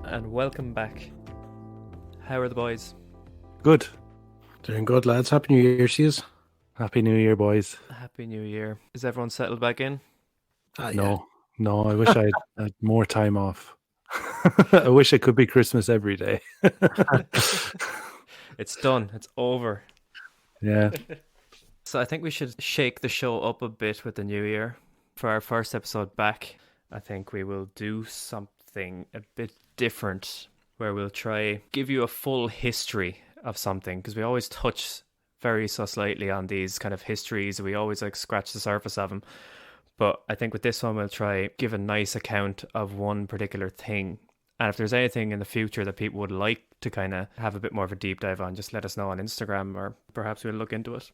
and welcome back. How are the boys? Good. Doing good, lads. Happy New Year to you. Happy New Year, boys. Happy New Year. Is everyone settled back in? No, I wish I had more time off. I wish it could be Christmas every day. It's done. It's over. Yeah. So I think we should shake the show up a bit with the new year. For our first episode back, I think we will do something a bit different where we'll try give you a full history of something, because we always touch very so slightly on these kind of histories. We always like scratch the surface of them. But I think with this one, we'll try give a nice account of one particular thing. And if there's anything in the future that people would like to kind of have a bit more of a deep dive on, just let us know on Instagram, or perhaps we'll look into it.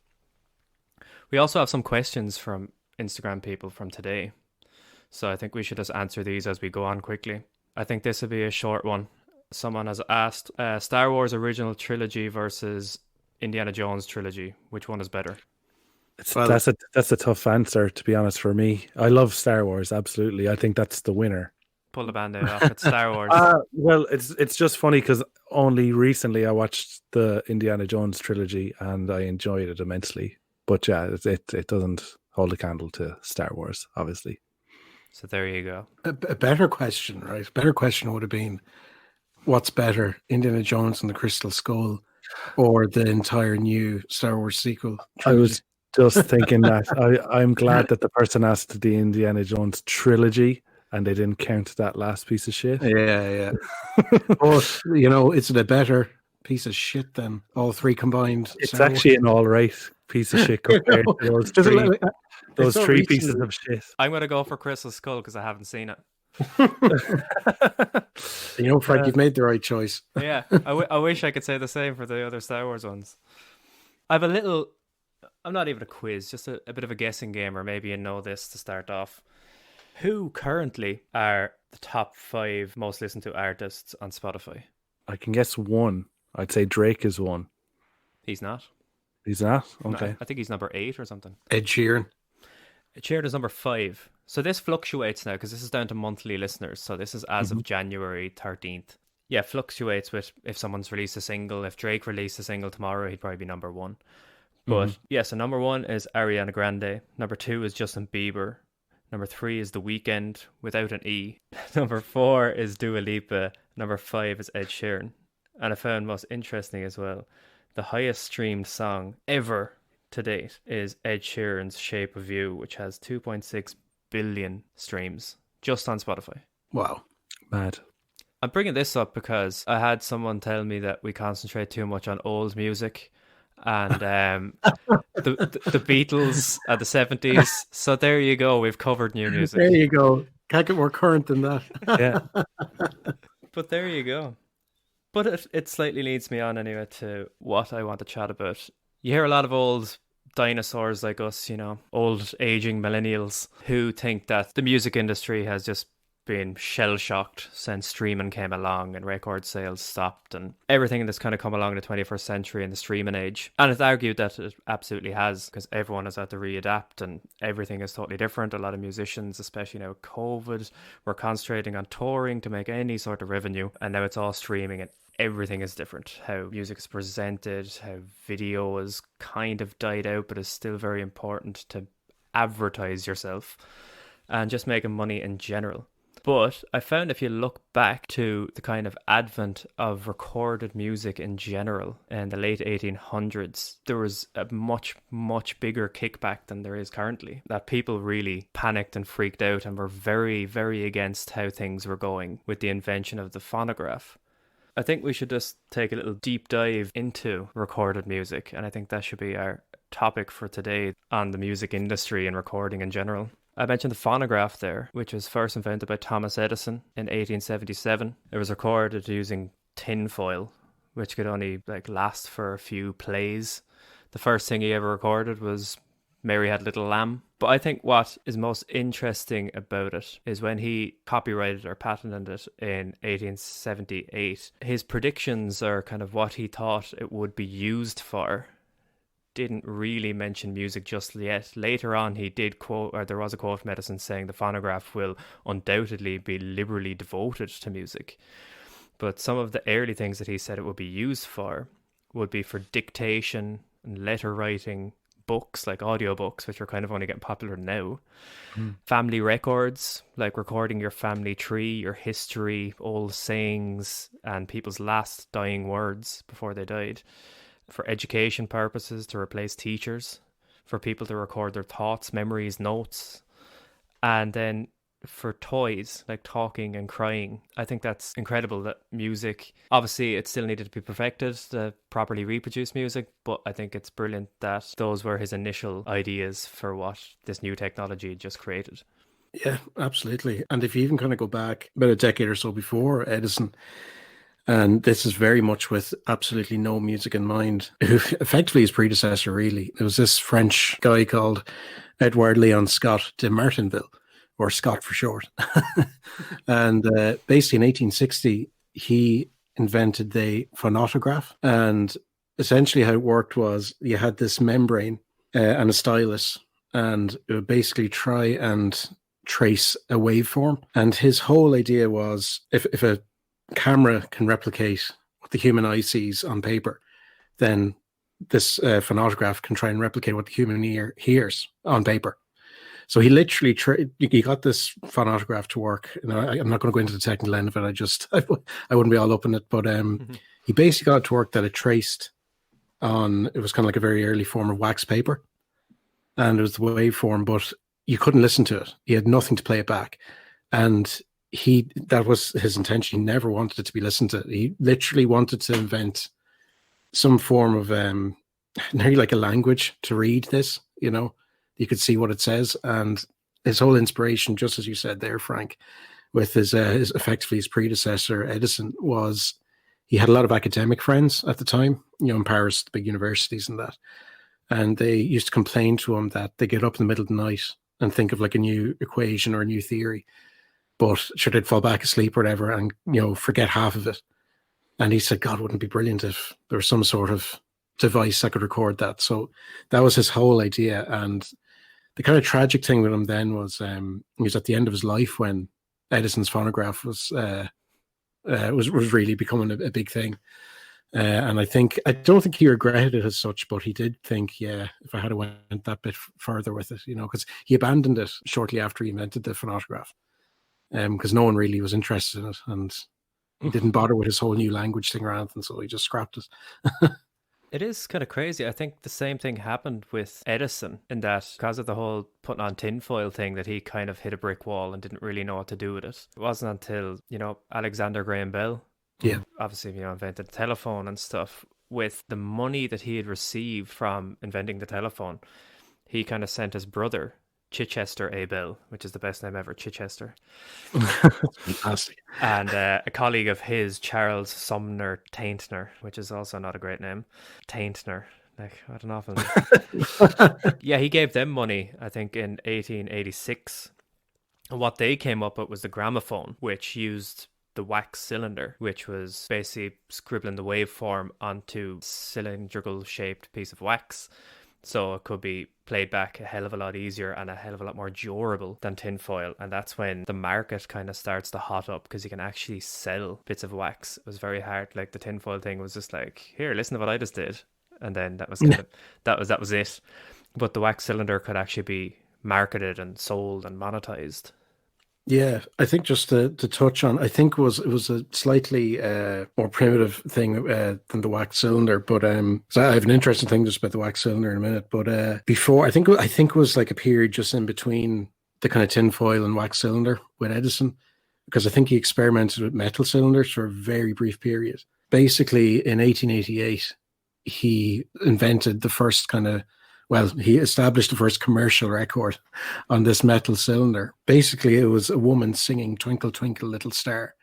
We also have some questions from Instagram people from today. So I think we should just answer these as we go on quickly. I think this will be a short one. Someone has asked, Star Wars original trilogy versus Indiana Jones trilogy. Which one is better? That's a tough answer, to be honest, for me. I love Star Wars, absolutely. I think that's the winner. Pull the band-aid off. It's Star Wars. Well, it's just funny because only recently I watched the Indiana Jones trilogy and I enjoyed it immensely. But yeah, it doesn't hold a candle to Star Wars, obviously. So there you go. A better question, right? A better question would have been, what's better, Indiana Jones and the Crystal Skull or the entire new Star Wars sequel trilogy? I was just thinking that. I'm glad that the person asked the Indiana Jones trilogy and they didn't count that last piece of shit. Yeah. But, it's a better piece of shit than all three combined. It's actually an all right piece of shit compared to those three pieces of shit. I'm going to go for Crystal Skull because I haven't seen it. Frank, you've made the right choice. Yeah, I wish I could say the same for the other Star Wars ones. I have I'm not even a quiz, just a bit of a guessing game, or maybe you know this to start off. Who currently are the top 5 most listened to artists on Spotify? I can guess one. I'd say Drake is one. He's not. He's not? Okay. No, I think he's number 8 or something. Ed Sheeran. Ed Sheeran is number 5. So this fluctuates now because this is down to monthly listeners. So this is as of January 13th. Yeah, fluctuates with if someone's released a single. If Drake released a single tomorrow, he'd probably be number 1. But yeah, so number 1 is Ariana Grande. Number 2 is Justin Bieber. Number 3 is The Weeknd without an E. Number 4 is Dua Lipa. Number 5 is Ed Sheeran. And I found most interesting as well, the highest streamed song ever to date is Ed Sheeran's Shape of You, which has 2.6 billion streams just on Spotify. Wow. Mad. I'm bringing this up because I had someone tell me that we concentrate too much on old music and the Beatles at the 70s. So there you go. We've covered new music. There you go. Can't get more current than that. Yeah. But there you go. But it slightly leads me on anyway to what I want to chat about. You hear a lot of old dinosaurs like us, old aging millennials who think that the music industry has just been shell-shocked since streaming came along and record sales stopped and everything that's kind of come along in the 21st century and the streaming age. And it's argued that it absolutely has, because everyone has had to readapt and everything is totally different. A lot of musicians, especially now with COVID, were concentrating on touring to make any sort of revenue, and now it's all streaming and everything is different. How music is presented, how video has kind of died out but is still very important to advertise yourself and just making money in general. But I found if you look back to the kind of advent of recorded music in general in the late 1800s, there was a much, much bigger kickback than there is currently. That people really panicked and freaked out and were very, very against how things were going with the invention of the phonograph. I think we should just take a little deep dive into recorded music, and I think that should be our topic for today on the music industry and recording in general. I mentioned the phonograph there, which was first invented by Thomas Edison in 1877. It was recorded using tin foil, which could only last for a few plays. The first thing he ever recorded was Mary Had a Little Lamb. But I think what is most interesting about it is when he copyrighted or patented it in 1878, his predictions are kind of what he thought it would be used for. Didn't really mention music just yet. Later on, he did quote, or there was a quote from Edison saying the phonograph will undoubtedly be liberally devoted to music. But some of the early things that he said it would be used for would be for dictation and letter writing, books like audiobooks, which are kind of only getting popular now. Family records, like recording your family tree, your history, old sayings, and people's last dying words before they died. For education purposes, to replace teachers, for people to record their thoughts, memories, notes, and then for toys like talking and crying. I think that's incredible that music, obviously it still needed to be perfected to properly reproduce music, but I think it's brilliant that those were his initial ideas for what this new technology just created. Yeah, absolutely. And if you even kind of go back about a decade or so before Edison, and this is very much with absolutely no music in mind, who effectively his predecessor, really. There was this French guy called Edouard Leon Scott de Martinville, or Scott for short. And basically in 1860, he invented the phonautograph. And essentially how it worked was you had this membrane and a stylus, and it would basically try and trace a waveform. And his whole idea was if a camera can replicate what the human eye sees on paper, then this phonautograph can try and replicate what the human ear hears on paper. So he literally he got this phonautograph to work. And I'm not going to go into the technical end of it. I wouldn't be all up in it, but he basically got it to work that it traced on. It was kind of like a very early form of wax paper, and it was the waveform, but you couldn't listen to it. He had nothing to play it back, and that was his intention. He never wanted it to be listened to. He literally wanted to invent some form of nearly like a language to read this, you could see what it says. And his whole inspiration, just as you said there, Frank, with his effectively his predecessor, Edison, was he had a lot of academic friends at the time, in Paris, the big universities and that. And they used to complain to him that they get up in the middle of the night and think of like a new equation or a new theory, but sure, they'd fall back asleep or whatever and, forget half of it. And he said, God, wouldn't it be brilliant if there was some sort of device that could record that? So that was his whole idea. And the kind of tragic thing with him then was he was at the end of his life when Edison's phonograph was really becoming a big thing. And I don't think he regretted it as such, but he did think, if I had went that bit further with it, because he abandoned it shortly after he invented the phonautograph, because no one really was interested in it, and he didn't bother with his whole new language thing or anything, so he just scrapped it. It is kind of crazy. I think the same thing happened with Edison, in that because of the whole putting on tinfoil thing, that he kind of hit a brick wall and didn't really know what to do with it. It wasn't until, Alexander Graham Bell, obviously, invented the telephone and stuff. With the money that he had received from inventing the telephone, he kind of sent his brother, Chichester A. Bell, which is the best name ever, Chichester. Fantastic. And a colleague of his, Charles Sumner Taintner, which is also not a great name. Taintner. Like, what an awful name. Yeah, he gave them money, I think, in 1886. And what they came up with was the gramophone, which used the wax cylinder, which was basically scribbling the waveform onto cylindrical shaped piece of wax. So it could be played back a hell of a lot easier and a hell of a lot more durable than tinfoil. And that's when the market kind of starts to hot up, because you can actually sell bits of wax. It was very hard. Like the tinfoil thing was just like, here, listen to what I just did. And then that was that was it. But the wax cylinder could actually be marketed and sold and monetized. Yeah, I think just to touch on, I think it was a slightly more primitive thing than the wax cylinder. But so I have an interesting thing just about the wax cylinder in a minute. But before, I think it was like a period just in between the kind of tinfoil and wax cylinder with Edison, because I think he experimented with metal cylinders for a very brief period. Basically, in 1888, he invented the first he established the first commercial record on this metal cylinder. Basically, it was a woman singing Twinkle, Twinkle, Little Star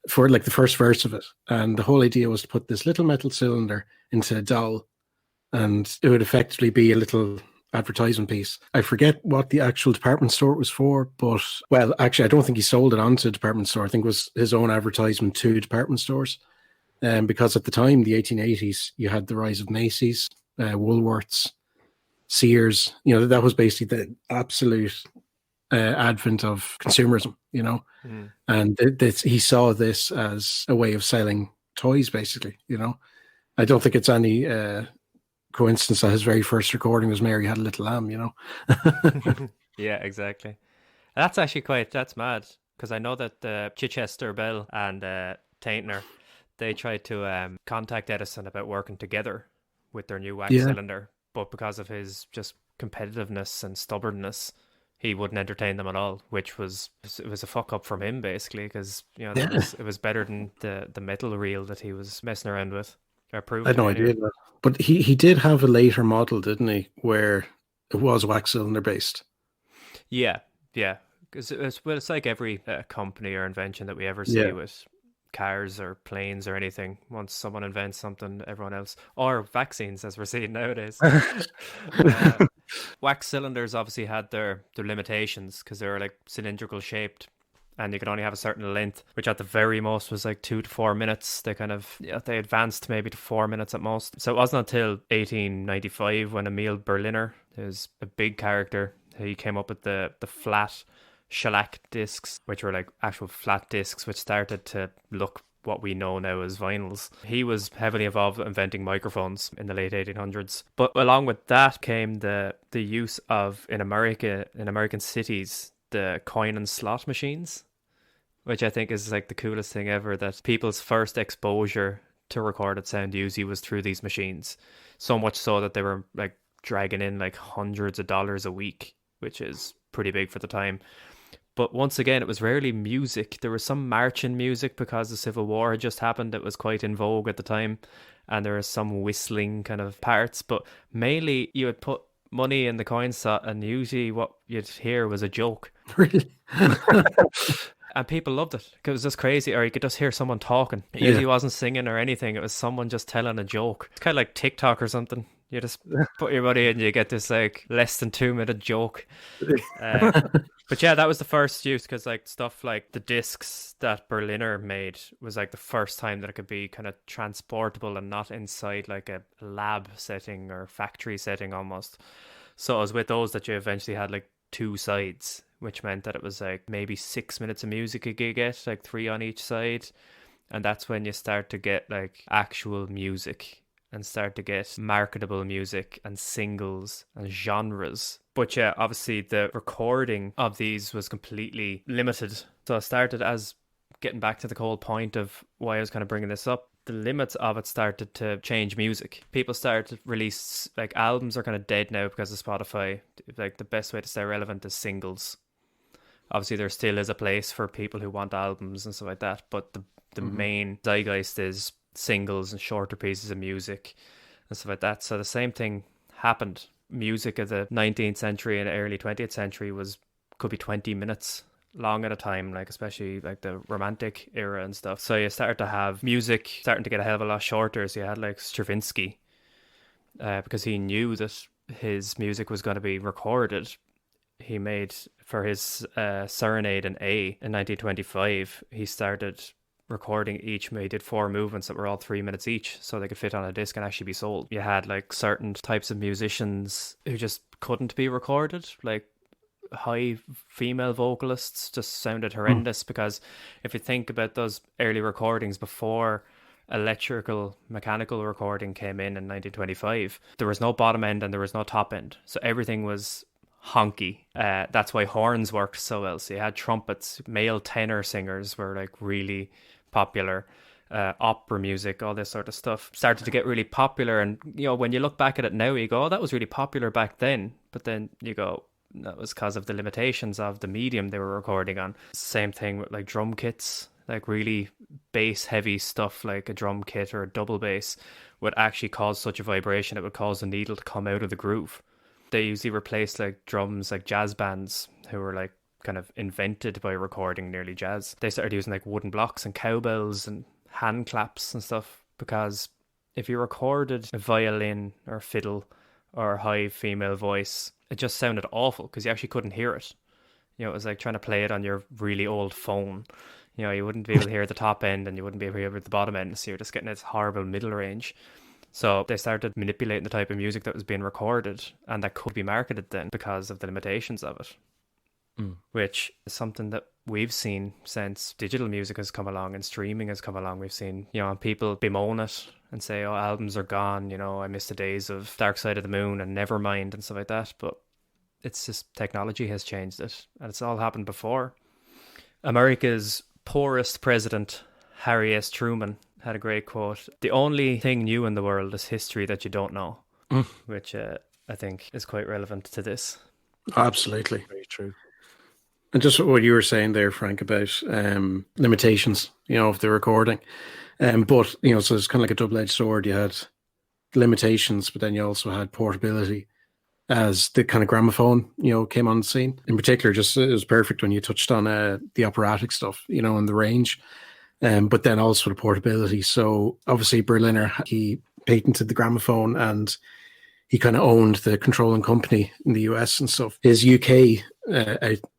for like the first verse of it. And the whole idea was to put this little metal cylinder into a doll, and it would effectively be a little advertisement piece. I forget what the actual department store it was for, but, well, actually, I don't think he sold it onto a department store. I think it was his own advertisement to department stores. Because at the time, the 1880s, you had the rise of Macy's, Woolworths, Sears. That was basically the absolute advent of consumerism, Mm. and he saw this as a way of selling toys, basically. I don't think it's any coincidence that his very first recording was Mary Had a Little Lamb. Yeah, exactly. That's mad because I know that Chichester Bell and Taintner, they tried to contact Edison about working together with their new wax Yeah, cylinder, but because of his just competitiveness and stubbornness, he wouldn't entertain them at all, which was it was a fuck up from him basically because yeah. it was better than the metal reel that he was messing around with or I proved had to be no anyway. idea that. But he did have a later model, didn't he, where it was wax cylinder based. Yeah, yeah. Because it's like every company or invention that we ever see Yeah. with cars or planes or anything. Once someone invents something, everyone else, or vaccines, as we're seeing nowadays. uh, Wax cylinders obviously had their limitations because they were like cylindrical shaped. And you could only have a certain length, which at the very most was like 2 to 4 minutes. They kind of they advanced maybe to 4 minutes at most. So it wasn't until 1895 when Emil Berliner, who's a big character, he came up with the flat shellac discs, which were like actual flat discs, which started to look what we know now as vinyls. He was heavily involved with inventing microphones in the late 1800s. But along with that came the use of in American cities the coin and slot machines, which I think is like the coolest thing ever. That people's first exposure to recorded sound usually was through these machines. So much so that they were like dragging in like hundreds of dollars a week, which is pretty big for the time. But once again, it was rarely music. There was some marching music because the Civil War had just happened. It was quite in vogue at the time. And there was some whistling kind of parts. But mainly, you would put money in the coin slot, and usually what you'd hear was a joke. Really? And people loved it because it was just crazy. Or you could just hear someone talking. It Yeah. usually wasn't singing or anything. It was someone just telling a joke. It's kind of like TikTok or something. You just put your money in, you get this like less than 2 minute joke. But yeah, that was the first use because like stuff like the discs that Berliner made was like the first time that it could be kind of transportable and not inside like a lab setting or factory setting almost. So it was with those that you eventually had like two sides, which meant that it was like maybe 6 minutes of music you could get, like three on each side. And that's when you start to get like actual music and start to get marketable music and singles and genres. But yeah, obviously the recording of these was completely limited. So I started as getting back to the whole point of why I was kind of bringing this up. The limits of it started to change music. People started to release, like albums are kind of dead now because of Spotify. Like the best way to stay relevant is singles. Obviously there still is a place for people who want albums and stuff like that, but the main zeitgeist is singles and shorter pieces of music and stuff like that. So the same thing happened. Music of the 19th century and early 20th century could be 20 minutes long at a time, like especially like the romantic era and stuff. So you started to have music starting to get a hell of a lot shorter. So you had like Stravinsky, because he knew that his music was going to be recorded. He made for his Serenade in A in 1925. He started recording each. He did 4 movements that were all 3 minutes each, so they could fit on a disc and actually be sold. You had like certain types of musicians who just couldn't be recorded, like high female vocalists just sounded horrendous. Because if you think about those early recordings before electrical mechanical recording came in 1925, there was no bottom end and there was no top end, so everything was honky. That's why horns worked so well. So you had trumpets, male tenor singers were like really popular. Opera music, all this sort of stuff started to get really popular. And when you look back at it now, you go, oh, that was really popular back then. But then you go, that was because of the limitations of the medium they were recording on. Same thing with like drum kits, like really bass heavy stuff like a drum kit or a double bass would actually cause such a vibration it would cause the needle to come out of the groove. They usually replaced like drums, like jazz bands who were like kind of invented by recording nearly jazz. They started using like wooden blocks and cowbells and hand claps and stuff, because if you recorded a violin or fiddle or high female voice, it just sounded awful because you actually couldn't hear it. It was like trying to play it on your really old phone. You wouldn't be able to hear the top end and you wouldn't be able to hear the bottom end, so you're just getting this horrible middle range. So they started manipulating the type of music that was being recorded and that could be marketed then because of the limitations of it. which is something that we've seen since digital music has come along and streaming has come along. We've seen, people bemoan it and say, oh, albums are gone, I miss the days of Dark Side of the Moon and Nevermind and stuff like that. But it's just technology has changed it, and it's all happened before. America's poorest president, Harry S. Truman, had a great quote: "The only thing new in the world is history that you don't know," which I think is quite relevant to this. Absolutely. Very true. And just what you were saying there, Frank, about limitations, of the recording. But, so it's kind of like a double-edged sword. You had limitations, but then you also had portability as the kind of gramophone, came on the scene. In particular, just it was perfect when you touched on the operatic stuff, and the range. But then also the portability. So obviously Berliner, he patented the gramophone and he kind of owned the controlling company in the US and stuff. His UK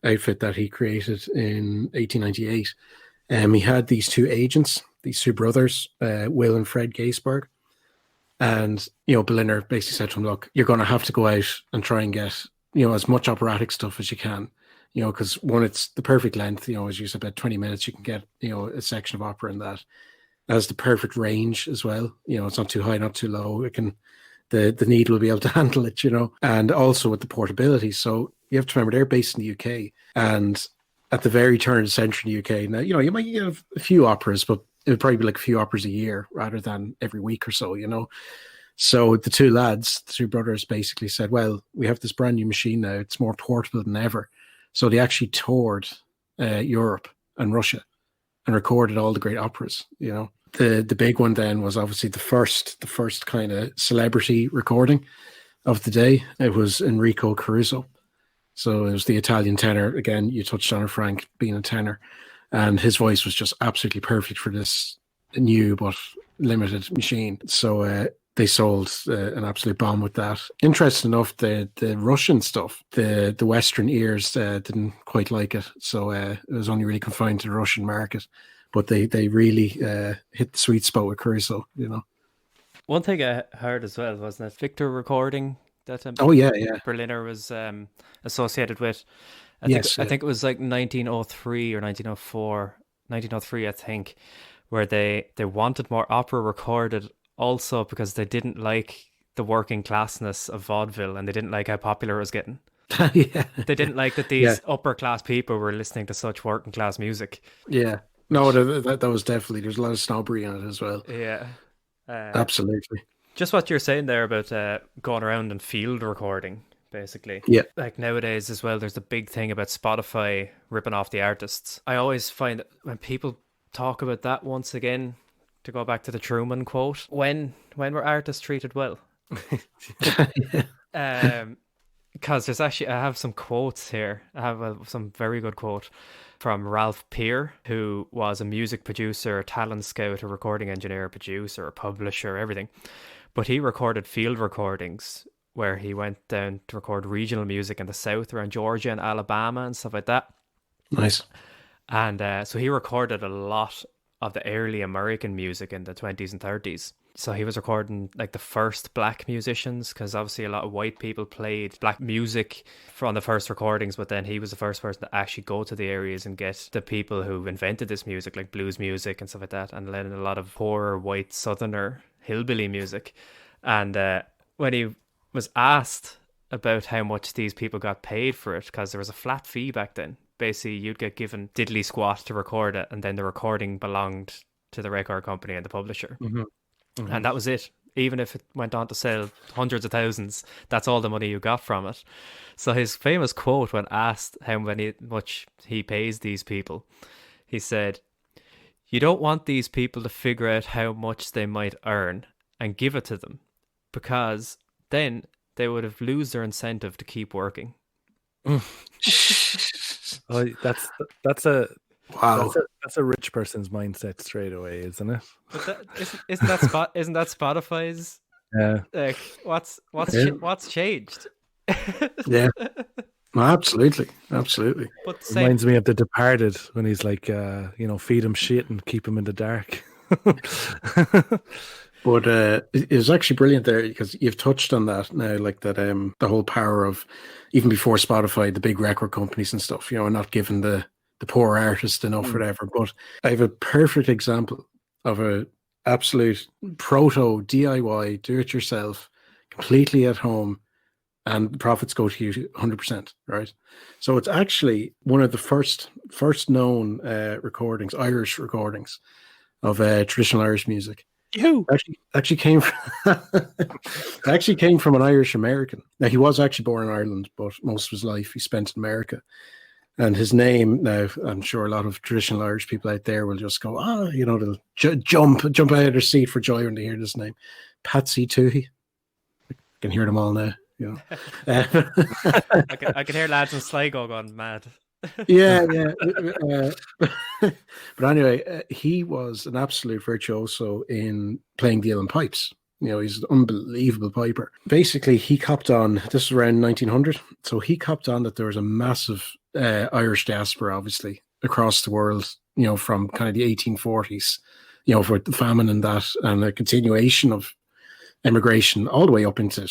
outfit that he created in 1898, he had these two agents, these two brothers, Will and Fred Gaisberg. And, Berliner basically said to him, look, you're going to have to go out and try and get, as much operatic stuff as you can. Because one, it's the perfect length, as you said, about 20 minutes, you can get, a section of opera in that. It has the perfect range as well. It's not too high, not too low. It can, the needle will be able to handle it, and also with the portability. So you have to remember they're based in the UK, and at the very turn of the century in the UK, now, you might get a few operas, but it would probably be like a few operas a year rather than every week or so, So the two lads, the two brothers, basically said, well, we have this brand new machine now. It's more portable than ever. So they actually toured Europe and Russia and recorded all the great operas, The big one then was obviously the first kind of celebrity recording of the day. It was Enrico Caruso. So it was the Italian tenor. Again, you touched on it, Frank, being a tenor. And his voice was just absolutely perfect for this new but limited machine. So they sold an absolute bomb with that. Interesting enough, the Russian stuff, the Western ears didn't quite like it. So it was only really confined to the Russian market. But they really hit the sweet spot with Caruso, One thing I heard as well, wasn't it? Victor recording that Berliner was associated with. I think it was like 1903 or 1904, 1903, I think, where they wanted more opera recorded also because they didn't like the working classness of vaudeville and they didn't like how popular it was getting. They didn't like that these upper class people were listening to such working class music. Yeah. No, that was definitely, there's a lot of snobbery in it as well. Yeah. Absolutely. Just what you're saying there about going around and field recording, basically. Yeah. Like nowadays as well, there's the big thing about Spotify ripping off the artists. I always find that when people talk about that once again, to go back to the Truman quote, when were artists treated well? Because there's actually, I have some quotes here. I have some very good quote from Ralph Peer, who was a music producer, a talent scout, a recording engineer, a producer, a publisher, everything. But he recorded field recordings where he went down to record regional music in the South around Georgia and Alabama and stuff like that. Nice. And so he recorded a lot of the early American music in the 20s and 30s. So he was recording like the first black musicians, because obviously a lot of white people played black music from the first recordings, but then he was the first person to actually go to the areas and get the people who invented this music, like blues music and stuff like that, and then a lot of poor white southerner hillbilly music. And when he was asked about how much these people got paid for it, because there was a flat fee back then, basically you'd get given diddly squat to record it, and then the recording belonged to the record company and the publisher. And that was it. Even if it went on to sell hundreds of thousands, that's all the money you got from it. So his famous quote when asked how much he pays these people, he said, "You don't want these people to figure out how much they might earn and give it to them, because then they would have lose their incentive to keep working." Oh, that's a wow. That's a rich person's mindset straight away, isn't it? But isn't that Spotify's? Yeah. Like what's changed? Yeah. Absolutely. But reminds me of The Departed when he's like, feed him shit and keep him in the dark. But it was actually brilliant there because you've touched on that now, like that the whole power of even before Spotify, the big record companies and stuff, not giving the poor artist enough, whatever. But I have a perfect example of a absolute proto DIY, do it yourself, completely at home, and the profits go to you 100%, right? So it's actually one of the first known recordings, Irish recordings of traditional Irish music. Actually came from actually came from an Irish American. Now he was actually born in Ireland, but most of his life he spent in America. And his name, now I'm sure a lot of traditional Irish people out there will just go, they'll jump out of their seat for joy when they hear this name, Patsy Toohey. I can hear them all now. I can hear lads in Sligo going mad. Yeah. But anyway, he was an absolute virtuoso in playing the uilleann pipes. He's an unbelievable piper. Basically, he copped on, this was around 1900, so he copped on that there was a massive Irish diaspora, obviously, across the world, from kind of the 1840s, for the famine and that, and a continuation of immigration all the way up into,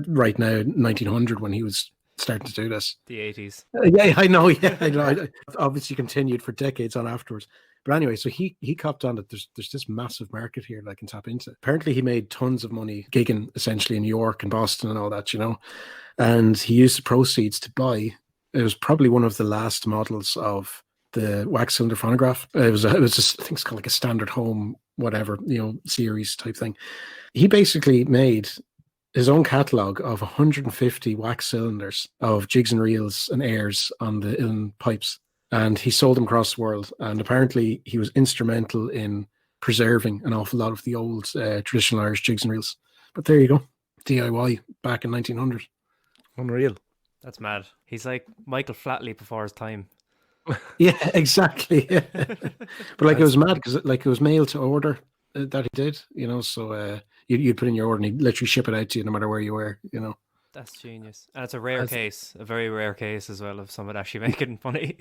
right now, 1900, when he was starting to do this. The 80s. Yeah, I know. I obviously continued for decades on afterwards. But anyway, so he copped on that there's this massive market here that I can tap into. Apparently, he made tons of money gigging essentially in New York and Boston and all that, and he used the proceeds to buy. It was probably one of the last models of the wax cylinder phonograph. It was just, I think it's called like a standard home, whatever, series type thing. He basically made his own catalogue of 150 wax cylinders of jigs and reels and airs on the uilleann pipes. And he sold them across the world. And apparently he was instrumental in preserving an awful lot of the old traditional Irish jigs and reels. But there you go. DIY back in 1900. Unreal. That's mad. He's like Michael Flatley before his time. Yeah, exactly. Yeah. But it was mad because it was mailed to order that he did, so you'd put in your order and he'd literally ship it out to you no matter where you were, That's genius. And it's a rare case, a very rare case as well of someone actually making money.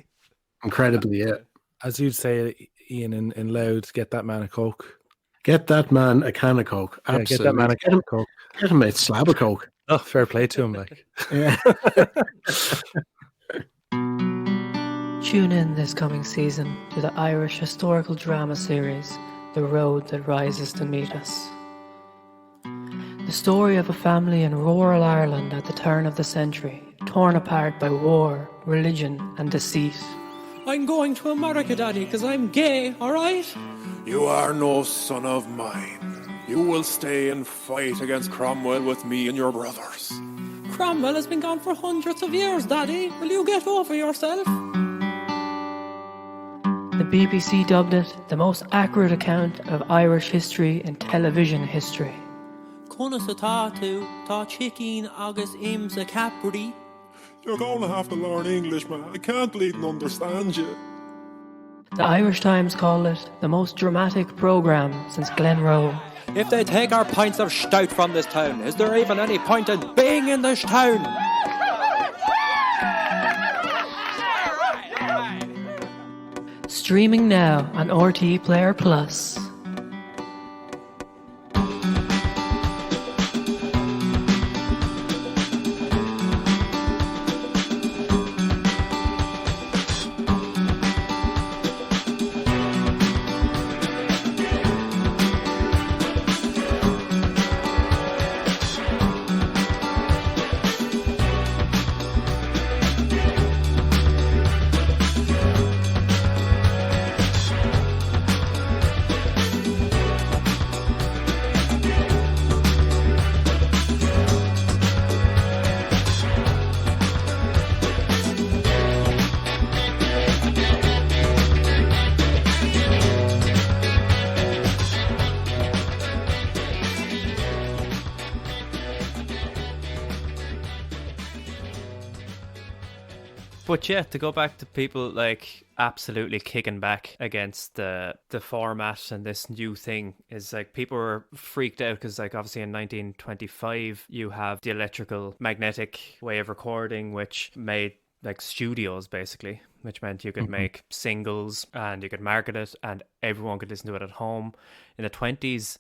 Incredibly, yeah. As you'd say, Ian, in Loud, get that man a Coke. Get that man a can of Coke. Absolutely. Yeah, get that man a can of Coke. Get him a slab of Coke. Oh, fair play to him, like. Yeah. Tune in this coming season to the Irish historical drama series, The Road That Rises to Meet Us. The story of a family in rural Ireland at the turn of the century, torn apart by war, religion and deceit. I'm going to America, Daddy, because I'm gay, alright? You are no son of mine. You will stay and fight against Cromwell with me and your brothers. Cromwell has been gone for hundreds of years, Daddy. Will you get over yourself? The BBC dubbed it the most accurate account of Irish history in television history. Conna sa tátu, tá chicken agus ims a capri. You're going to have to learn English, man. I can't bleed and understand you. The Irish Times called it the most dramatic programme since Glenroe. If they take our pints of stout from this town, is there even any point in being in this town? Streaming now on RTE Player Plus. But yeah, to go back to people like absolutely kicking back against the format and this new thing is like people were freaked out because like obviously in 1925 you have the electrical magnetic way of recording which made like studios basically, which meant you could make singles and you could market it and everyone could listen to it at home. In the 20s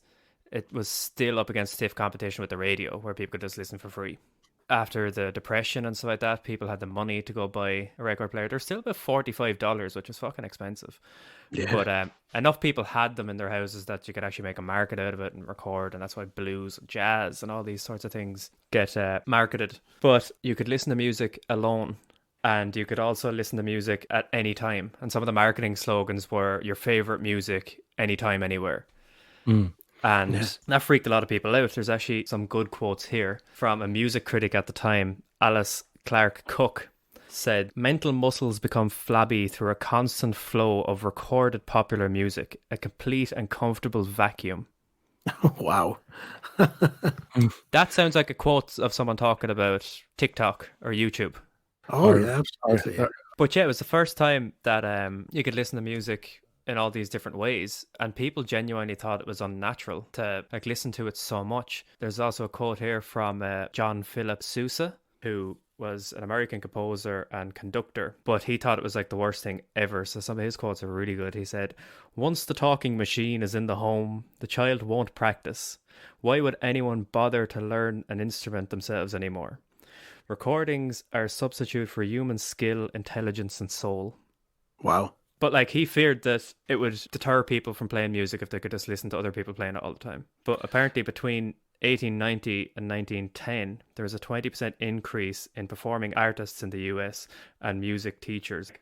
it was still up against stiff competition with the radio, where people could just listen for free. After the Depression and stuff like that, people had the money to go buy a record player. They're still about $45, which is fucking expensive. Yeah. But enough people had them in their houses that you could actually make a market out of it and record, and that's why blues, jazz, and all these sorts of things get marketed. But you could listen to music alone, and you could also listen to music at any time. And some of the marketing slogans were your favorite music, anytime, anywhere. And that freaked a lot of people out. There's actually some good quotes here from a music critic at the time, Alice Clark Cook, said, "Mental muscles become flabby through a constant flow of recorded popular music, a complete and comfortable vacuum." Wow. That sounds like a quote of someone talking about TikTok or YouTube. Oh, yeah, absolutely. But yeah, it was the first time that you could listen to music in all these different ways, and people genuinely thought it was unnatural to like listen to it so much. There's also a quote here from John Philip Sousa, who was an American composer and conductor, but he thought it was like the worst thing ever. So some of his quotes are really good. He said, "Once the talking machine is in the home, the child won't practice. Why would anyone bother to learn an instrument themselves anymore? Recordings are a substitute for human skill, intelligence, and soul." Wow. But like he feared that it would deter people from playing music if they could just listen to other people playing it all the time. But apparently between 1890 and 1910, there was a 20% increase in performing artists in the US and music teachers. It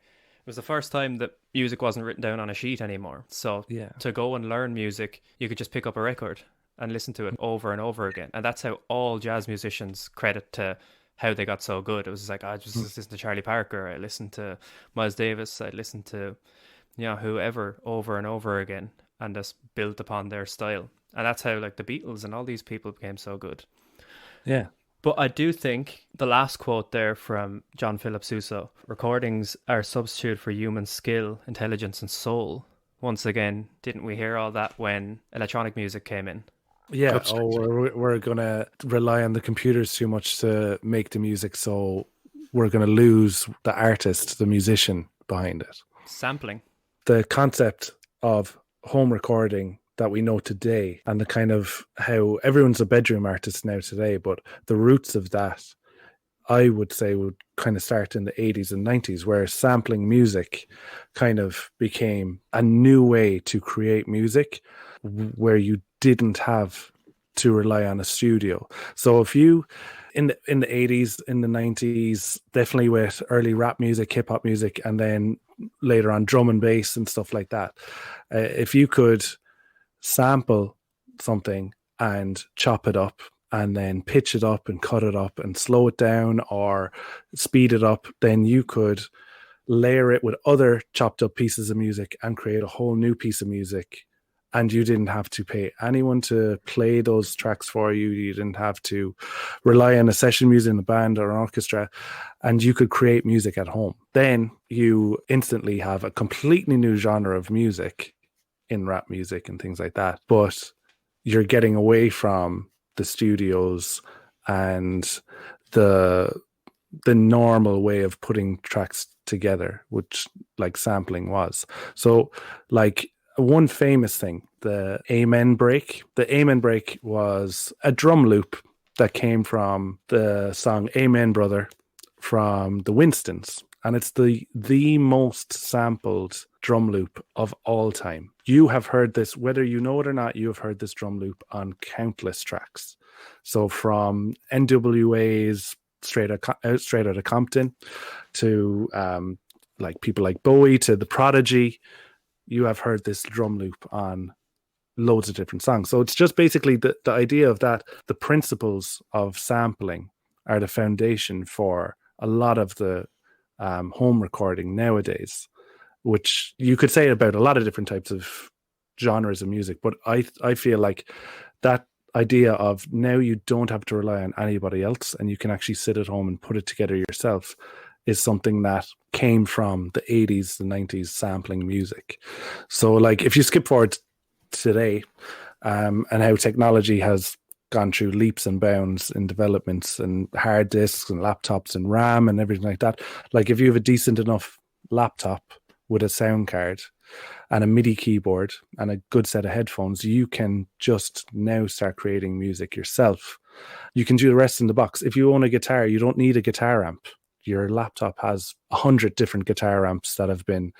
was the first time that music wasn't written down on a sheet anymore. So to go and learn music, you could just pick up a record and listen to it over and over again. And that's how all jazz musicians credit to how they got so good. It was like, I just listened to Charlie Parker, I listened to Miles Davis, I listened to, you know, whoever over and over again, and just built upon their style. And that's how like the Beatles and all these people became so good. Yeah. But I do think the last quote there from John Philip Sousa, "Recordings are a substitute for human skill, intelligence, and soul." Once again, didn't we hear all that when electronic music came in? Yeah, we're going to rely on the computers too much to make the music, so we're going to lose the artist, the musician behind it. Sampling. The concept of home recording that we know today, and the kind of how everyone's a bedroom artist now today, but the roots of that, I would say, would kind of start in the 80s and 90s, where sampling music kind of became a new way to create music, where you didn't have to rely on a studio. So if you in the 80s, in the 90s, definitely with early rap music, hip hop music, and then later on drum and bass and stuff like that, if you could sample something and chop it up and then pitch it up and cut it up and slow it down or speed it up, then you could layer it with other chopped up pieces of music and create a whole new piece of music. And you didn't have to pay anyone to play those tracks for you. You didn't have to rely on a session musician, a band or an orchestra, and you could create music at home. Then you instantly have a completely new genre of music in rap music and things like that. But you're getting away from the studios and the normal way of putting tracks together, which like sampling was. So like, one famous thing, the Amen break. The Amen break was a drum loop that came from the song Amen Brother from the Winstons. And it's the most sampled drum loop of all time. You have heard this, whether you know it or not, you have heard this drum loop on countless tracks. So from NWA's Straight Outta Compton to like people like Bowie to The Prodigy, you have heard this drum loop on loads of different songs. So it's just basically the idea of that. The principles of sampling are the foundation for a lot of the home recording nowadays, which you could say about a lot of different types of genres of music. But I feel like that idea of now you don't have to rely on anybody else and you can actually sit at home and put it together yourself is something that came from the 80s, the 90s sampling music. So like if you skip forward today and how technology has gone through leaps and bounds in developments and hard disks and laptops and RAM and everything like that, like if you have a decent enough laptop with a sound card, and a MIDI keyboard and a good set of headphones, you can just now start creating music yourself. You can do the rest in the box. If you own a guitar, you don't need a guitar amp. Your laptop has 100 different guitar amps that have been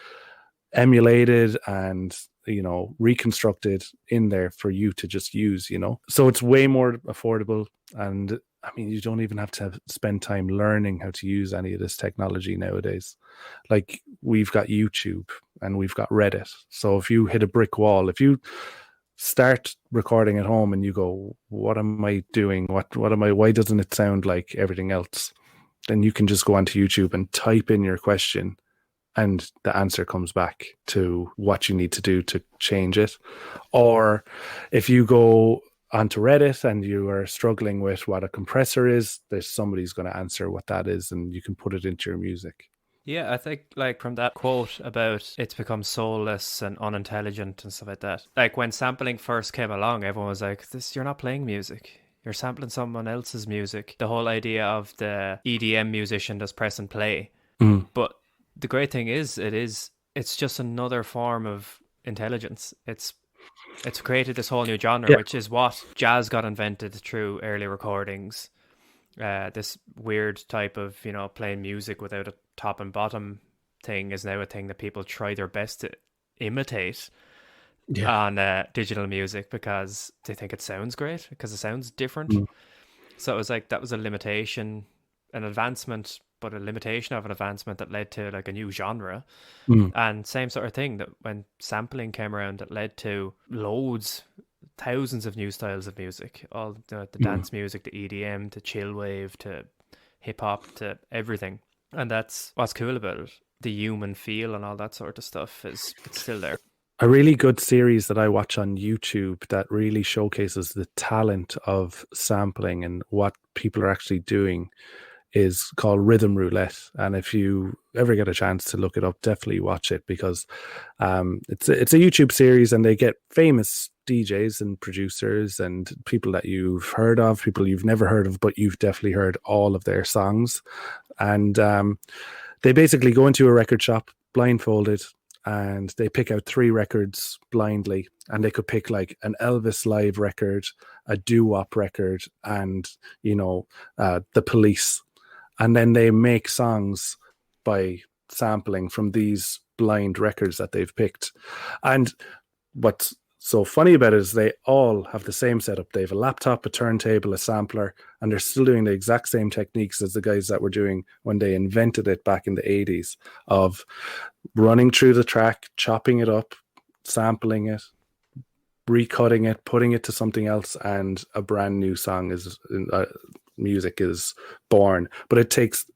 emulated and, you know, reconstructed in there for you to just use, you know. So it's way more affordable. And I mean, you don't even have to spend time learning how to use any of this technology nowadays. Like, we've got YouTube and we've got Reddit. So if you hit a brick wall, if you start recording at home and you go, what am I doing? Why doesn't it sound like everything else? Then you can just go onto YouTube and type in your question, and the answer comes back to what you need to do to change it. Or if you go onto Reddit and you are struggling with what a compressor is, there's somebody's going to answer what that is, and you can put it into your music. Yeah, I think, like, from that quote about it's become soulless and unintelligent and stuff like that. Like, when sampling first came along, everyone was like, you're not playing music. You're sampling someone else's music. The whole idea of the EDM musician just press and play. But the great thing is, it's just another form of intelligence. It's created this whole new genre, which is what jazz got invented through early recordings. This weird type of, you know, playing music without a top and bottom thing is now a thing that people try their best to imitate on digital music because they think it sounds great, because it sounds different. So it was like, that was a limitation, an advancement, but a limitation of an advancement that led to like a new genre. And same sort of thing, that when sampling came around, it led to thousands of new styles of music, all the dance music, the EDM, to chill wave, to hip hop, to everything. And that's what's cool about it. The human feel and all that sort of stuff it's still there. A really good series that I watch on YouTube that really showcases the talent of sampling and what people are actually doing is called Rhythm Roulette. And if you ever get a chance to look it up, definitely watch it, because it's a YouTube series, and they get famous DJs and producers and people that you've heard of, people you've never heard of, but you've definitely heard all of their songs. And they basically go into a record shop blindfolded, and they pick out 3 records blindly, and they could pick like an Elvis live record, a doo-wop record, and, you know, The Police. And then they make songs by sampling from these blind records that they've picked. And what's so funny about it is they all have the same setup. They have a laptop, a turntable, a sampler, and they're still doing the exact same techniques as the guys that were doing when they invented it back in the 80s, of running through the track, chopping it up, sampling it, recutting it, putting it to something else, and a brand new song is music is born. But it takes,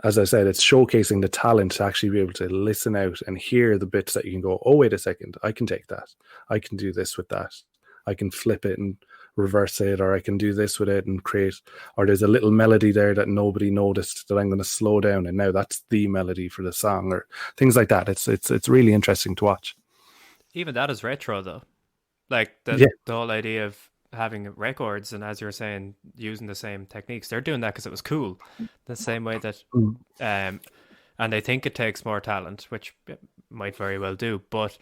as I said, it's showcasing the talent to actually be able to listen out and hear the bits that you can go, oh, wait a second, I can take that. I can do this with that. I can flip it and reverse it, or I can do this with it and create, or there's a little melody there that nobody noticed that I'm going to slow down, and now that's the melody for the song, or things like that. It's really interesting to watch. Even that is retro, though. Like the whole idea of having records, and as you were saying, using the same techniques, they're doing that because it was cool, the same way that and they think it takes more talent, which it might very well do. But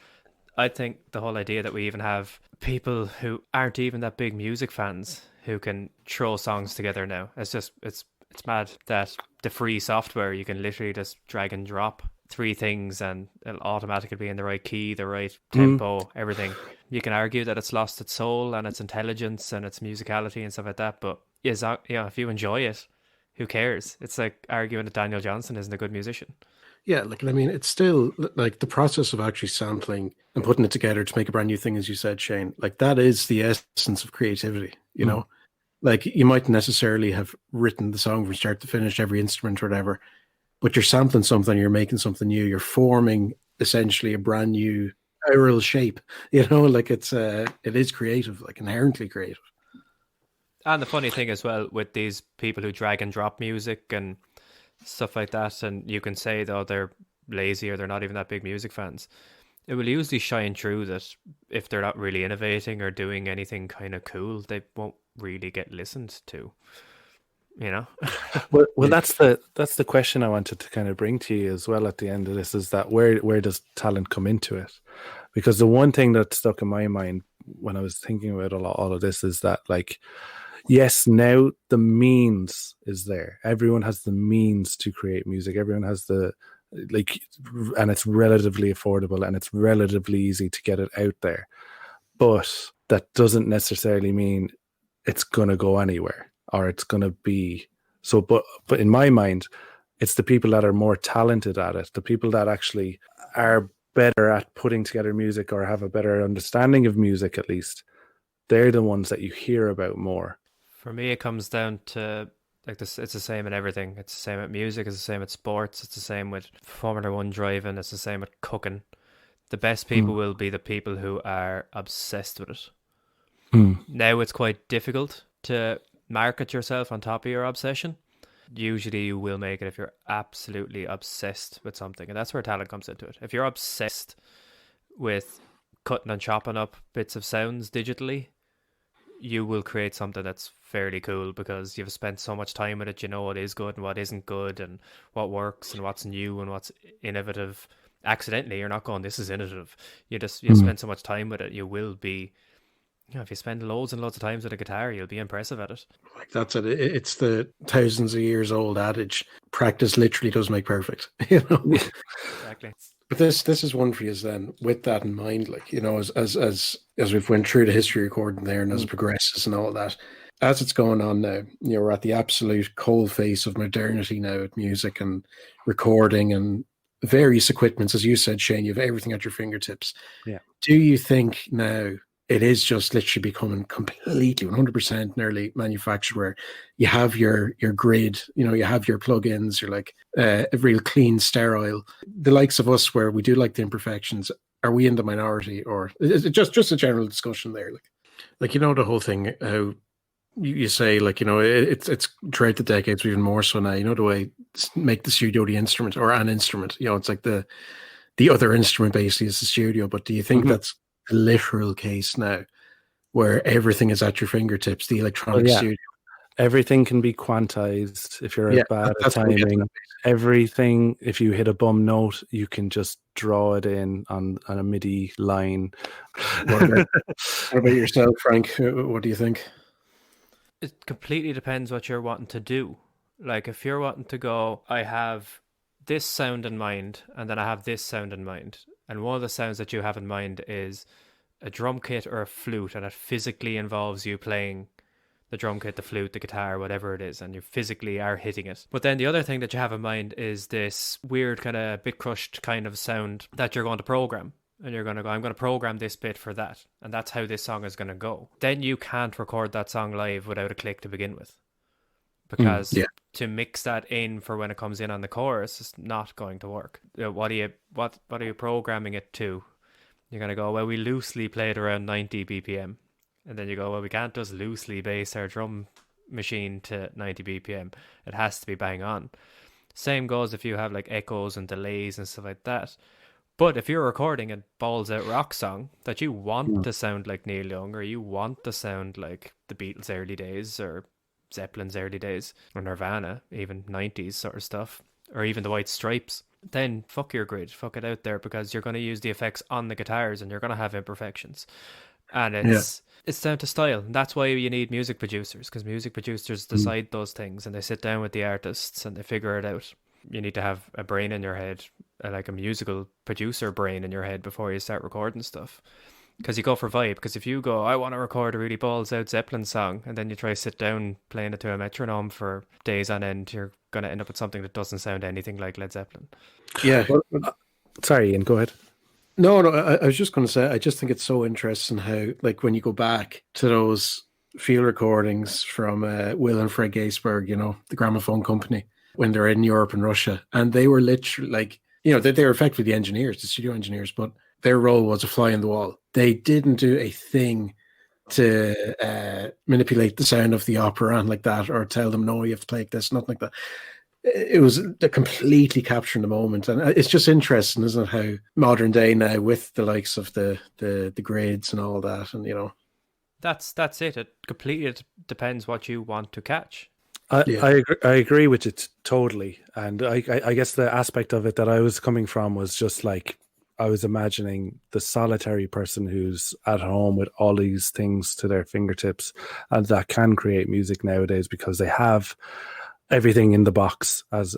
I think the whole idea that we even have people who aren't even that big music fans who can throw songs together now, it's mad that the free software, you can literally just drag and drop 3 things and it'll automatically be in the right key, the right tempo, everything. You can argue that it's lost its soul and its intelligence and its musicality and stuff like that, but if you enjoy it, who cares? It's like arguing that Daniel Johnston isn't a good musician. Yeah, like, I mean, it's still like the process of actually sampling and putting it together to make a brand new thing, as you said, Shane, like that is the essence of creativity, you know? Like, you mightn't necessarily have written the song from start to finish, every instrument or whatever, but you're sampling something, you're making something new, you're forming essentially a brand new spiral shape, you know, like it is creative, like inherently creative. And the funny thing as well with these people who drag and drop music and stuff like that, and you can say though they're lazy or they're not even that big music fans, it will usually shine through that if they're not really innovating or doing anything kind of cool, they won't really get listened to. you know. Well, that's the question I wanted to kind of bring to you as well at the end of this, is that where does talent come into it? Because the one thing that stuck in my mind when I was thinking about all of this is that, like, yes, now the means is there. Everyone has the means to create music. Everyone has and it's relatively affordable and it's relatively easy to get it out there. But that doesn't necessarily mean it's going to go anywhere or it's going to be so. But in my mind, it's the people that are more talented at it, the people that actually are better at putting together music or have a better understanding of music, at least. They're the ones that you hear about more. For me, it comes down to like this. It's the same in everything. It's the same at music. It's the same at sports. It's the same with Formula One driving. It's the same with cooking. The best people will be the people who are obsessed with it. Now it's quite difficult to market yourself on top of your obsession. Usually you will make it if you're absolutely obsessed with something. And that's where talent comes into it. If you're obsessed with cutting and chopping up bits of sounds digitally, you will create something that's fairly cool because you've spent so much time with it. You know what is good and what isn't good and what works and what's new and what's innovative. Accidentally, you're not going, this is innovative. You spend so much time with it. You will be, if you spend loads and loads of times with a guitar, you'll be impressive at it. Like that's it. It's the thousands of years old adage: practice literally does make perfect. You know, Exactly. But this is one for you then, with that in mind, like, you know, as we've went through the history recording there and as it progresses and all that, as it's going on now, you know, we're at the absolute cold face of modernity now at music and recording and various equipments. As you said, Shane, you have everything at your fingertips. Yeah. Do you think now it is just literally becoming completely 100% nearly manufactured, where you have your grid, you know, you have your plugins, you're like a real clean, sterile, the likes of us where we do like the imperfections? Are we in the minority, or is it just a general discussion there? Like, you know, the whole thing, how you say, like, you know, it's throughout the decades, even more so now, you know, the way make the studio the instrument or an instrument, you know, it's like the other instrument basically is the studio. But do you think that's a literal case now where everything is at your fingertips, the electronic studio? Everything can be quantized if you're bad at timing. Everything, if you hit a bum note, you can just draw it in on a MIDI line. What about yourself, Frank? What do you think? It completely depends what you're wanting to do. Like, if you're wanting to go, I have this sound in mind, and then I have this sound in mind, and one of the sounds that you have in mind is a drum kit or a flute, and it physically involves you playing the drum kit, the flute, the guitar, whatever it is, and you physically are hitting it. But then the other thing that you have in mind is this weird kind of bit crushed kind of sound that you're going to program. And you're going to go, I'm going to program this bit for that. And that's how this song is going to go. Then you can't record that song live without a click to begin with. Because to mix that in for when it comes in on the chorus is not going to work. What are you programming it to? You're going to go, well, we loosely play it around 90 BPM. And then you go, well, we can't just loosely base our drum machine to 90 BPM. It has to be bang on. Same goes if you have like echoes and delays and stuff like that. But if you're recording a balls out rock song that you want to sound like Neil Young, or you want to sound like the Beatles' early days, or Zeppelin's early days, or Nirvana, even 90s sort of stuff, or even the White Stripes, then fuck your grid, fuck it out there, because you're going to use the effects on the guitars and you're going to have imperfections. And it's down to style. And that's why you need music producers, because music producers decide those things and they sit down with the artists and they figure it out. You need to have a brain in your head, like a musical producer brain in your head before you start recording stuff. Because you go for vibe. Because if you go, I want to record a really balls out Zeppelin song, and then you try to sit down playing it to a metronome for days on end, you're going to end up with something that doesn't sound anything like Led Zeppelin. Yeah. Sorry, Ian, go ahead. No, I was just going to say, I just think it's so interesting how, like, when you go back to those field recordings from Will and Fred Gaisberg, you know, the gramophone company, when they're in Europe and Russia, and they were literally like, you know, they were effectively the engineers, the studio engineers, but their role was a fly on the wall. They didn't do a thing to manipulate the sound of the opera like that, or tell them, no, you have to play like this, nothing like that. It was completely capturing the moment. And it's just interesting, isn't it, how modern day now, with the likes of the grades and all that, and, you know. That's it. It completely depends what you want to catch. I agree with it totally, and I guess the aspect of it that I was coming from was just like I was imagining the solitary person who's at home with all these things to their fingertips, and that can create music nowadays because they have everything in the box, as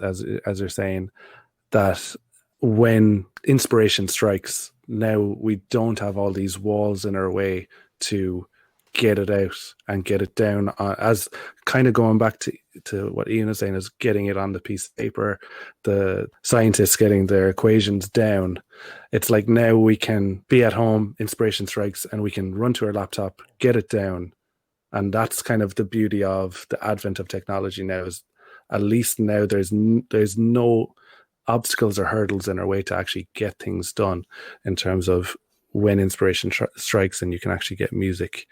you're saying. That when inspiration strikes, now we don't have all these walls in our way to get it out and get it down, as kind of going back to what Ian was saying, is getting it on the piece of paper, the scientists getting their equations down. It's like now we can be at home, inspiration strikes, and we can run to our laptop, get it down. And that's kind of the beauty of the advent of technology now, is at least now there's no obstacles or hurdles in our way to actually get things done in terms of when inspiration strikes and you can actually get music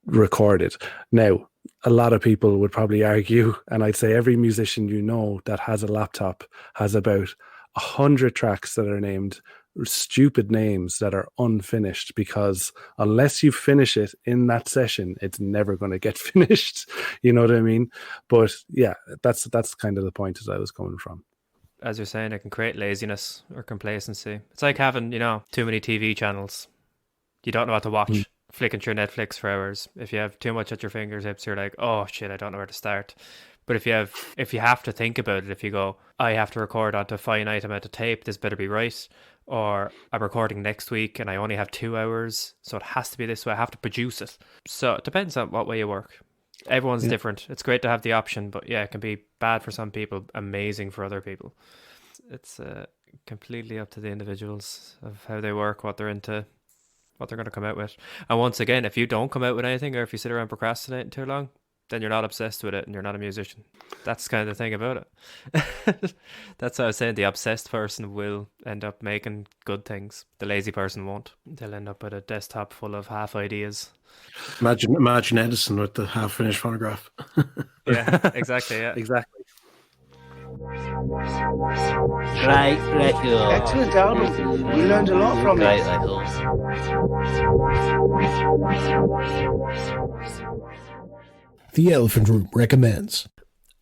recorded. Now, a lot of people would probably argue, and I'd say every musician you know that has a laptop has about 100 tracks that are named stupid names that are unfinished, because unless you finish it in that session, it's never going to get finished. You know what I mean? But yeah, that's kind of the point that I was coming from. As you're saying, it can create laziness or complacency. It's like having, too many TV channels. You don't know what to watch, flicking through Netflix for hours. If you have too much at your fingertips, you're like, oh shit, I don't know where to start. But if you have to think about it, if you go, I have to record onto a finite amount of tape, this better be right. Or I'm recording next week and I only have 2 hours, so it has to be this way. I have to produce it. So it depends on what way you work. Everyone's different. It's great to have the option, but yeah, it can be bad for some people, amazing for other people. It's completely up to the individuals of how they work, what they're into, what they're going to come out with. And once again, if you don't come out with anything, or if you sit around procrastinating too long, then you're not obsessed with it and you're not a musician. That's kind of the thing about it. That's what I was saying. The obsessed person will end up making good things. The lazy person won't. They'll end up with a desktop full of half ideas. Imagine Edison with the half-finished phonograph. Yeah, exactly. Yeah, exactly. Great record. Excellent album. We learned a lot from Great it. record. The Elephant Room recommends.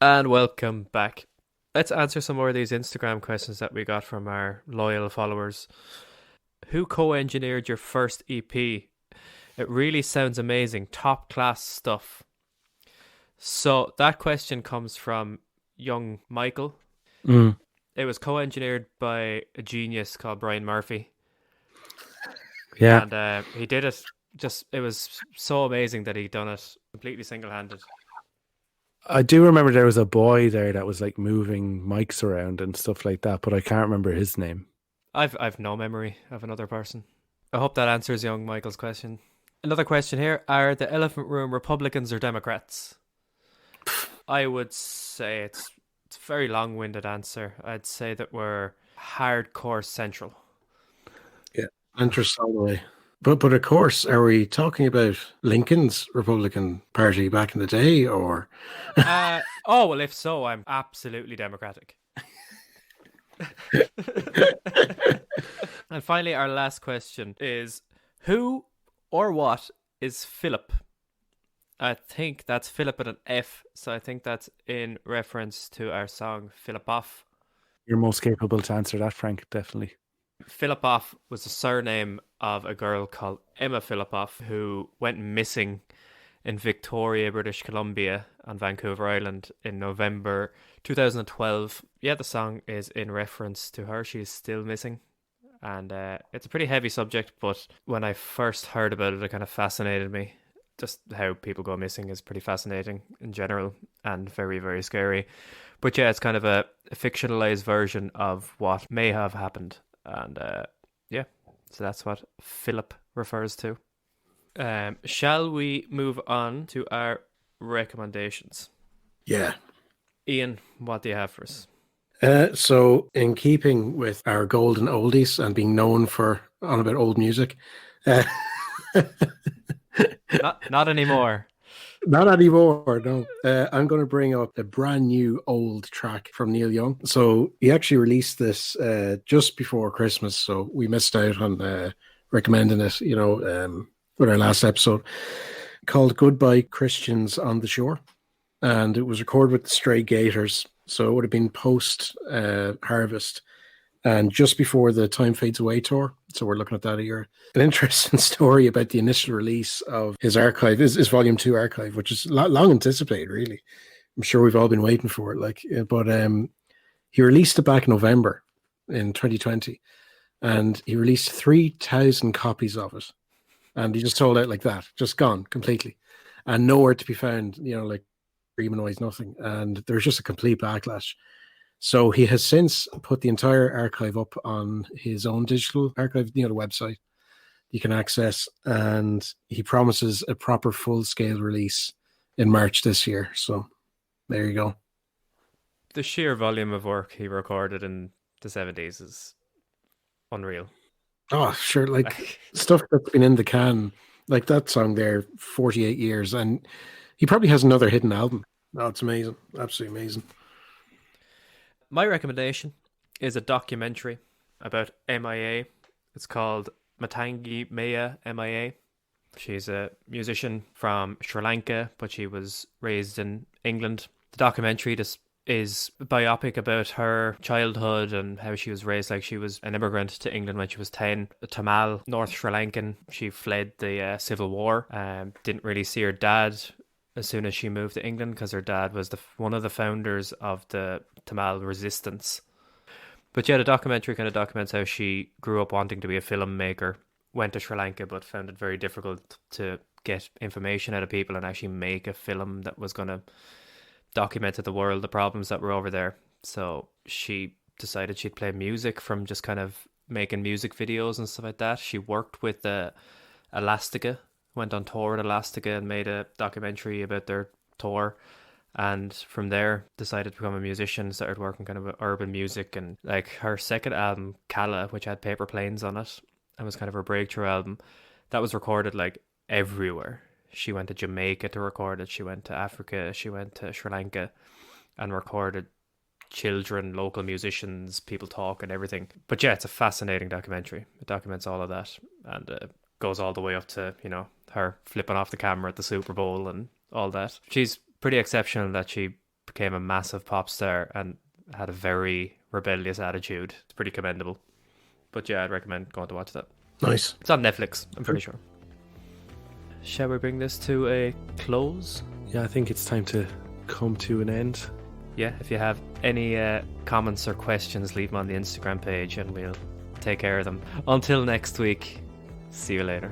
And welcome back. Let's answer some more of these Instagram questions that we got from our loyal followers. Who co-engineered your first EP? It really sounds amazing. Top class stuff. So that question comes from young Michael. It was co-engineered by a genius called Brian Murphy. Yeah. And he did it. It was so amazing that he'd done it completely single-handed. I do remember there was a boy there that was like moving mics around and stuff like that, but I can't remember his name. I've no memory of another person. I hope that answers young Michael's question. Another question here. Are the Elephant Room Republicans or Democrats? I would say it's a very long-winded answer. I'd say that we're hardcore central. Yeah, interest all the way. But of course, are we talking about Lincoln's Republican Party back in the day, or? Well, if so, I'm absolutely Democratic. And finally, our last question is, who or what is Philip? I think that's Philip with an F, so I think that's in reference to our song Philip Off. You're most capable to answer that, Frank, definitely. Philip Off was the surname of a girl called Emma Phillipoff who went missing in Victoria, British Columbia on Vancouver Island in November 2012. Yeah, the song is in reference to her. She's still missing. And it's a pretty heavy subject, but when I first heard about it, it kind of fascinated me. Just how people go missing is pretty fascinating in general and very, very scary. But yeah, it's kind of a fictionalized version of what may have happened. And yeah, so that's what Philip refers to. Shall we move on to our recommendations? Yeah. Ian, what do you have for us? So in keeping with our golden oldies and being known for on about old music, not anymore. Not anymore, no. I'm going to bring up a brand new old track from Neil Young. So he actually released this just before Christmas, so we missed out on recommending it, with our last episode, called Goodbye Christians on the Shore. and it was recorded with the Stray Gators. So it would have been post harvest and just before the Time Fades Away tour. So we're looking at that here. An interesting story about the initial release of his archive, his Volume 2 archive, which is long anticipated, really. I'm sure we've all been waiting for it. But he released it back in November in 2020, and he released 3,000 copies of it. And he just sold out like that, just gone completely. And nowhere to be found, like streaming noise, nothing. And there's just a complete backlash. So he has since put the entire archive up on his own digital archive, the website you can access. And he promises a proper full-scale release in March this year. So there you go. The sheer volume of work he recorded in the 70s is unreal. Oh, sure. Like stuff that's been in the can, like that song there, 48 years. And he probably has another hidden album. Oh, it's amazing. Absolutely amazing. My recommendation is a documentary about MIA. It's called Matangi Maya MIA. She's a musician from Sri Lanka, but she was raised in England. The documentary is a biopic about her childhood and how she was raised. Like, she was an immigrant to England when she was 10, a Tamil, North Sri Lankan. She fled the Civil War, didn't really see her dad as soon as she moved to England because her dad was one of the founders of the Tamil resistance. But yeah, the documentary kind of documents how she grew up wanting to be a filmmaker, went to Sri Lanka but found it very difficult to get information out of people and actually make a film that was going to document to the world the problems that were over there. So she decided she'd play music from just kind of making music videos and stuff like that. She worked with Elastica, went on tour with Elastica and made a documentary about their tour. And from there, decided to become a musician, started working kind of with urban music. And like her second album, Kala, which had Paper Planes on it, and was kind of her breakthrough album, that was recorded like everywhere. She went to Jamaica to record it. She went to Africa. She went to Sri Lanka and recorded children, local musicians, people talk and everything. But yeah, it's a fascinating documentary. It documents all of that and goes all the way up to, her flipping off the camera at the Super Bowl and all that. She's pretty exceptional that she became a massive pop star and had a very rebellious attitude. It's pretty commendable. But yeah, I'd recommend going to watch that. Nice. It's on Netflix, I'm pretty sure. Shall we bring this to a close? Yeah, I think it's time to come to an end. Yeah, if you have any comments or questions, leave them on the Instagram page and we'll take care of them. Until next week, see you later.